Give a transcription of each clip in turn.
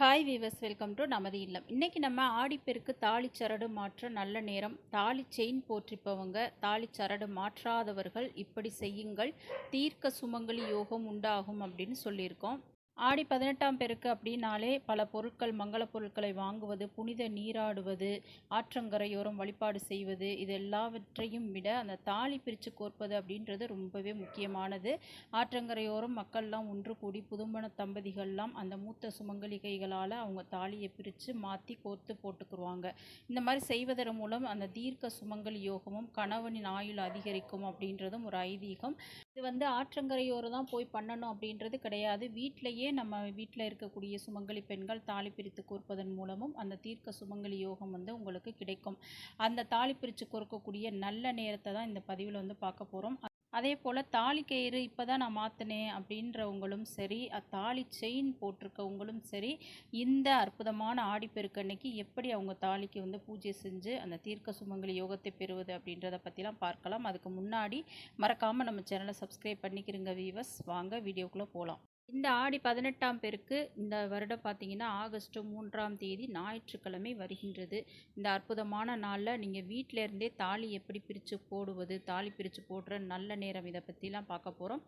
Hi viewers, welcome to நமது இல்லம். இன்றைக்கி நம்ம ஆடிப்பெருக்கு தாலிச்சரடு மாற்ற நல்ல நேரம். தாலி செயின் போற்றிப்பவங்க, தாலிச்சரடு மாற்றாதவர்கள் இப்படி செய்யுங்கள், தீர்க்க சுமங்கலி யோகம் உண்டாகும் அப்படின்னு சொல்லியிருக்கோம். ஆடி 18ஆம் பெருக்கு அப்படின்னாலே பல பொருட்கள், மங்கள பொருட்களை வாங்குவது, புனித நீராடுவது, ஆற்றங்கரையோரம் வழிபாடு செய்வது, இது எல்லாவற்றையும் விட அந்த தாலி பிரித்து கோர்ப்பது அப்படின்றது ரொம்பவே முக்கியமானது. ஆற்றங்கரையோரம் மக்கள்லாம் ஒன்று கூடி புதுமண தம்பதிகள்லாம் அந்த மூத்த சுமங்கலிகைகளால் அவங்க தாலியை பிரித்து மாற்றி கோர்த்து போட்டுக்குருவாங்க. இந்த மாதிரி செய்வதன் மூலம் அந்த தீர்க்க சுமங்கலி யோகமும் கணவனின் ஆயுள் அதிகரிக்கும் அப்படின்றதும் ஒரு ஐதீகம். இது ஆற்றங்கரையோரம் தான் போய் பண்ணணும் அப்படின்றது கிடையாது. நம்ம வீட்டில் இருக்கக்கூடிய சுமங்கலி பெண்கள் தாலி பிரித்து கோர்ப்பதன் மூலமும் அந்த தீர்க்க சுமங்கலி யோகம் உங்களுக்கு கிடைக்கும். அந்த தாலி பிரித்து கோர்க்கக்கூடிய நல்ல நேரத்தை தான் இந்த பதிவில் பார்க்க போகிறோம். அதே போல் தாலி கயிறு இப்போ தான் நான் மாற்றினேன் அப்படின்றவங்களும் சரி, தாலி செயின் போட்டிருக்கவங்களும் சரி, இந்த அற்புதமான ஆடிப்பெருக்கு அன்னைக்கு எப்படி அவங்க தாலிக்கு பூஜை செஞ்சு அந்த தீர்க்க சுமங்கலி யோகத்தை பெறுவது அப்படின்றத பற்றிலாம் பார்க்கலாம். அதுக்கு முன்னாடி மறக்காமல் நம்ம சேனலை சப்ஸ்கிரைப் பண்ணிக்கிறங்க வீவர்ஸ். வாங்க வீடியோக்குள்ளே போகலாம். இந்த ஆடி 18ஆம் பெருக்கு இந்த வருடம் பார்த்தீங்கன்னா ஆகஸ்ட் 3ஆம் தேதி ஞாயிற்றுக்கிழமை வருகின்றது. இந்த அற்புதமான நாளில் நீங்கள் வீட்டில் இருந்தே தாலி எப்படி பிரித்து போடுவது, தாலி பிரித்து போடுற நல்ல நேரம், இதை பற்றிலாம் பார்க்க போகிறோம்.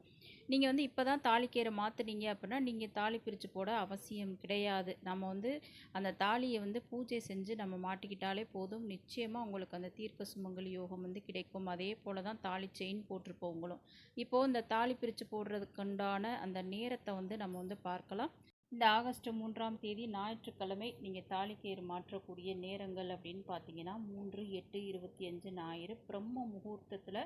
நீங்கள் இப்போ தான் தாலிக்கயிறை மாற்றுனீங்க அப்படின்னா நீங்கள் தாலி பிரித்து போட அவசியம் கிடையாது. நம்ம அந்த தாலியை பூஜை செஞ்சு நம்ம மாட்டிக்கிட்டாலே போதும். நிச்சயமாக உங்களுக்கு அந்த தீர்க்க சுமங்கலி யோகம் கிடைக்கும். அதே போல் தான் தாலி செயின் போட்டிருப்பவங்களும். இப்போது இந்த தாலி பிரித்து போடுறதுக்குண்டான அந்த நேரத்தை நம்ம பார்க்கலாம். இந்த ஆகஸ்ட் 3ஆம் தேதி ஞாயிற்றுக்கிழமை நீங்கள் தாலிக்கயிறு மாற்றக்கூடிய நேரங்கள் அப்படின்னு பார்த்தீங்கன்னா 3/8/25 ஞாயிறு பிரம்ம முகூர்த்தத்தில்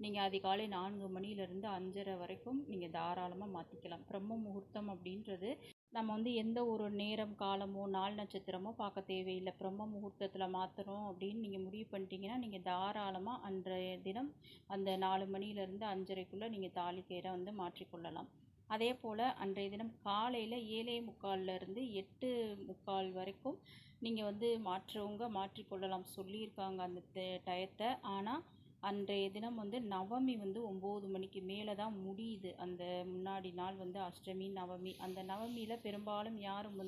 நீங்கள் அதிகாலை 4 மணியிலிருந்து 5:30 வரைக்கும் நீங்கள் தாராளமாக மாற்றிக்கலாம். பிரம்ம முகூர்த்தம் அப்படின்றது நம்ம எந்த ஒரு நேரம், காலமோ, நாள், நட்சத்திரமோ பார்க்க தேவையில்லை. பிரம்ம முகூர்த்தத்தில் மாற்றணும் அப்படின்னு நீங்கள் முடிவு பண்ணிட்டீங்கன்னா நீங்கள் தாராளமாக அன்றைய தினம் அந்த 4 மணியிலிருந்து 5:30க்குள்ளே நீங்கள் தாலிக்கயிறை மாற்றிக்கொள்ளலாம். அதே போல் அன்றைய தினம் காலையில் 7:45லேருந்து 8:45 வரைக்கும் நீங்கள் மாற்றவங்க மாற்றிக்கொள்ளலாம் சொல்லியிருக்காங்க அந்த டயத்தை. ஆனால் அன்றைய தினம் நவமி 9 மணிக்கு மேலே தான் முடியுது. அந்த முன்னாடி நாள் அஷ்டமி, நவமி. அந்த நவமியில் பெரும்பாலும் யாரும்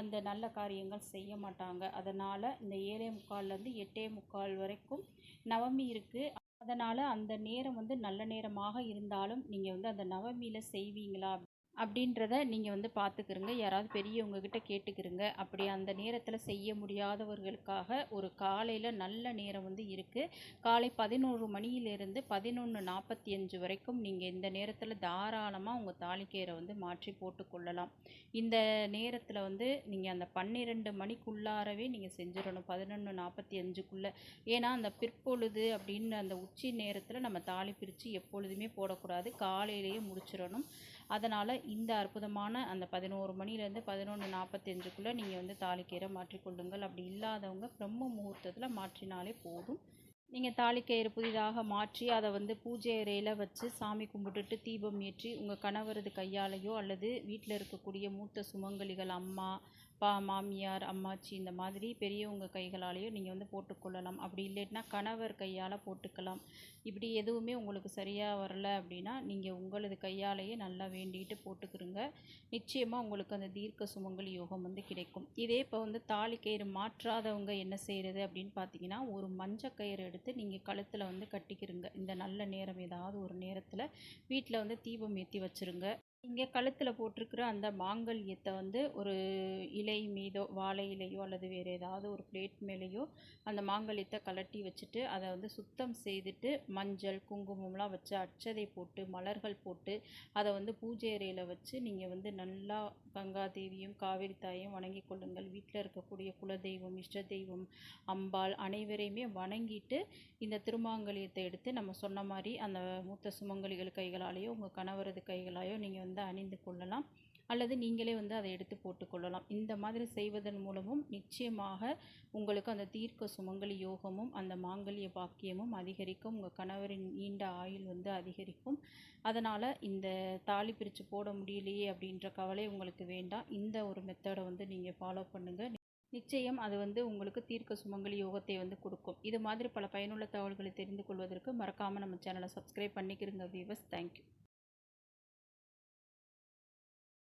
அந்த நல்ல காரியங்கள் செய்ய மாட்டாங்க. அதனால் இந்த 7:45லேருந்து 8:45 வரைக்கும் நவமி இருக்குது. அதனால் அந்த நேரம் நல்ல நேரமாக இருந்தாலும் நீங்கள் அந்த நவமியில் செய்வீங்களா அப்படின்றத நீங்கள் பார்த்துக்கிறங்க. யாராவது பெரியவங்கக்கிட்ட கேட்டுக்கிறங்க. அப்படி அந்த நேரத்தில் செய்ய முடியாதவர்களுக்காக ஒரு காலையில் நல்ல நேரம் இருக்குது. காலை 11 மணியிலிருந்து 11:45 வரைக்கும் நீங்கள் இந்த நேரத்தில் தாராளமாக உங்கள் தாலிக்கயிறை மாற்றி போட்டுக்கொள்ளலாம். இந்த நேரத்தில் நீங்கள் அந்த 12 மணிக்குள்ளாரவே நீங்கள் செஞ்சிடணும். 11:45க்குள்ளே. ஏன்னா அந்த பிற்பொழுது அப்படின்னு அந்த உச்சி நேரத்தில் நம்ம தாலி பிரித்து எப்பொழுதுமே போடக்கூடாது. காலையிலேயே முடிச்சிடணும். அதனால் இந்த அற்புதமான அந்த 11 மணிலேருந்து 11:45க்குள்ளே நீங்கள் தாலிக்கயிறை மாற்றிக்கொள்ளுங்கள். அப்படி இல்லாதவங்க பிரம்ம முகூர்த்தத்தில் மாற்றினாலே போதும். நீங்கள் தாலிக்கயிறு புதிதாக மாற்றி அதை பூஜை அறையில் வச்சு சாமி கும்பிட்டுட்டு தீபம் ஏற்றி உங்கள் கணவரது கையாலேயோ அல்லது வீட்டில் இருக்கக்கூடிய மூத்த சுமங்கலிகள், அம்மா, மாமியார், அம்மாச்சி, இந்த மாதிரி பெரியவங்க கைகளாலேயோ நீங்கள் போட்டுக்கொள்ளலாம். அப்படி இல்லைன்னா கணவர் கையால் போட்டுக்கலாம். இப்படி எதுவுமே உங்களுக்கு சரியாக வரல அப்படின்னா நீங்கள் உங்களது கையாலேயே நல்லா வேண்டிட்டு போட்டுக்கிறங்க. நிச்சயமாக உங்களுக்கு அந்த தீர்க்க சுமங்கலி யோகம் கிடைக்கும். இதே இப்போ தாலிக்கயிறு மாற்றாதவங்க என்ன செய்கிறது அப்படின்னு பார்த்தீங்கன்னா, ஒரு மஞ்சள் கயிறு எடுத்து நீங்கள் கழுத்தில் கட்டிக்கிறங்க. இந்த நல்ல நேரம் ஏதாவது ஒரு நேரத்தில் வீட்டில் தீபம் ஏற்றி வச்சுருங்க. இங்கே கழுத்தில் போட்டிருக்கிற அந்த மாங்கல்யத்தை ஒரு இலை மீதோ, வாழை இலையோ அல்லது வேறு ஏதாவது ஒரு பிளேட் மேலேயோ அந்த மாங்கல்யத்தை கலட்டி வச்சுட்டு அதை சுத்தம் செய்துட்டு மஞ்சள், குங்குமம்லாம் வச்சு அட்சதை போட்டு மலர்கள் போட்டு அதை பூஜை அறையில் வச்சு நீங்கள் நல்லா கங்காதேவியும் காவிரி தாயையும் வணங்கி கொள்ளுங்கள். வீட்டில் இருக்கக்கூடிய குலதெய்வம், இஷ்ட தெய்வம், அம்பாள் அனைவரையுமே வணங்கிட்டு இந்த திருமாங்கல்யத்தை எடுத்து நம்ம சொன்ன மாதிரி அந்த மூத்த சுமங்கலிகள் கைகளாலேயோ உங்கள் கணவரது கைகளாலேயோ நீங்கள் அணிந்து கொள்ளலாம். அல்லது நீங்களே அதை எடுத்து போட்டுக்கொள்ளலாம். இந்த மாதிரி செய்வதன் மூலமும் நிச்சயமாக உங்களுக்கு அந்த தீர்க்க சுமங்கலி யோகமும் அந்த மாங்கல்ய பாக்கியமும் அதிகரிக்கும். உங்கள் கணவரின் நீண்ட ஆயுள் அதிகரிக்கும். அதனால் இந்த தாலி பிரித்து போட முடியலையே அப்படின்ற கவலை உங்களுக்கு வேண்டாம். இந்த ஒரு மெத்தடை நீங்கள் ஃபாலோ பண்ணுங்கள். நிச்சயம் அது உங்களுக்கு தீர்க்க சுமங்கலி யோகத்தை கொடுக்கும். இது மாதிரி பல பயனுள்ள தகவல்களை தெரிந்து கொள்வதற்கு மறக்காமல் நம்ம சேனலை சப்ஸ்கிரைப் பண்ணிக்கிறங்க வீவர்ஸ். தேங்க்யூ.